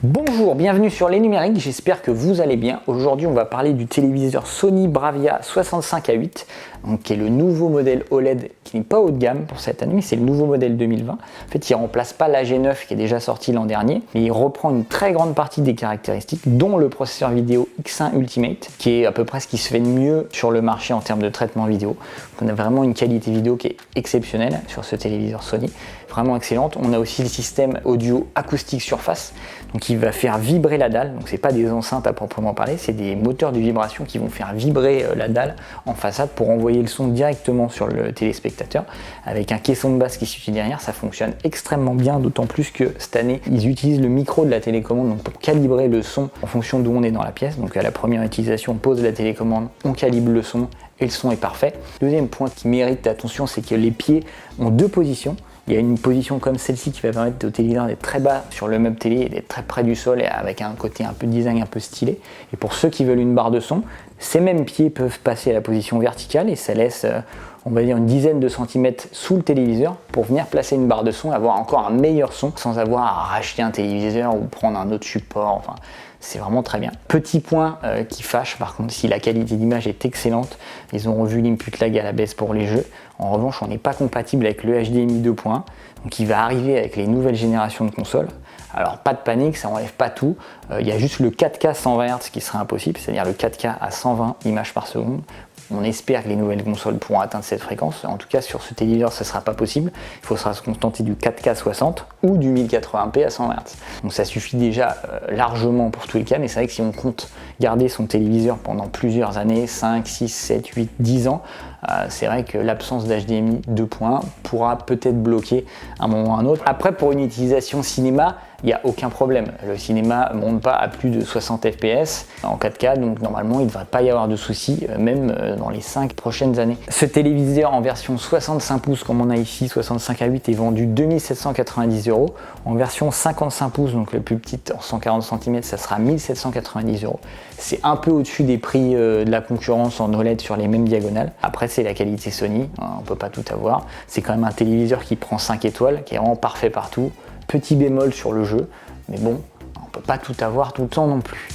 Bonjour, bienvenue sur Les Numériques, j'espère que vous allez bien. Aujourd'hui on va parler du téléviseur Sony Bravia 65-8, qui est le nouveau modèle OLED qui n'est pas haut de gamme pour cette année, mais c'est le nouveau modèle 2020. En fait il ne remplace pas l'AG9 qui est déjà sorti l'an dernier, mais il reprend une très grande partie des caractéristiques, dont le processeur vidéo X1 Ultimate, qui est à peu près ce qui se fait de mieux sur le marché en termes de traitement vidéo. Donc on a vraiment une qualité vidéo qui est exceptionnelle sur ce téléviseur Sony, vraiment excellente. On a aussi le système audio acoustique surface, donc qui va faire vibrer la dalle. Donc c'est pas des enceintes à proprement parler, c'est des moteurs de vibration qui vont faire vibrer la dalle en façade pour envoyer le son directement sur le téléspectateur. Avec un caisson de basse qui se situe derrière, ça fonctionne extrêmement bien, d'autant plus que cette année ils utilisent le micro de la télécommande donc pour calibrer le son en fonction d'où on est dans la pièce. Donc à la première utilisation, on pose la télécommande, on calibre le son et le son est parfait. Deuxième point qui mérite d'attention, c'est que les pieds ont deux positions. Il y a une position comme celle-ci qui va permettre au téléviseur d'être très bas sur le meuble télé et d'être très près du sol et avec un côté un peu design, un peu stylé. Et pour ceux qui veulent une barre de son, ces mêmes pieds peuvent passer à la position verticale et ça laisse, on va dire, une dizaine de centimètres sous le téléviseur pour venir placer une barre de son et avoir encore un meilleur son sans avoir à racheter un téléviseur ou prendre un autre support. Enfin, c'est vraiment très bien. Petit point qui fâche par contre, si la qualité d'image est excellente, ils ont revu l'input lag à la baisse pour les jeux. En revanche, on n'est pas compatible avec le HDMI 2.1, donc il va arriver avec les nouvelles générations de consoles. Alors pas de panique, ça enlève pas tout. Il y a juste le 4K 120 Hz qui sera impossible, c'est-à-dire le 4K à 120 images par seconde. On espère que les nouvelles consoles pourront atteindre cette fréquence. En tout cas, sur ce téléviseur, ça ne sera pas possible. Il faudra se contenter du 4K 60 ou du 1080p à 120 Hz. Donc ça suffit déjà largement pour tous les cas, mais c'est vrai que si on compte garder son téléviseur pendant plusieurs années, 5, 6, 7, 8, 10 ans, c'est vrai que l'absence d'HDMI 2.1 pourra peut-être bloquer à un moment ou à un autre. Après, pour une utilisation cinéma, il n'y a aucun problème. Le cinéma ne monte pas à plus de 60 fps en 4K, donc normalement il ne devrait pas y avoir de soucis, même dans les 5 prochaines années. Ce téléviseur en version 65 pouces, comme on a ici, 65-8, est vendu 2790 €. En version 55 pouces, donc la plus petite en 140 cm, ça sera 1790 €. C'est un peu au-dessus des prix de la concurrence en OLED sur les mêmes diagonales. Après, c'est la qualité Sony, on ne peut pas tout avoir. C'est quand même un téléviseur qui prend 5 étoiles, qui est vraiment parfait partout. Petit bémol sur le jeu, mais bon, on ne peut pas tout avoir tout le temps non plus.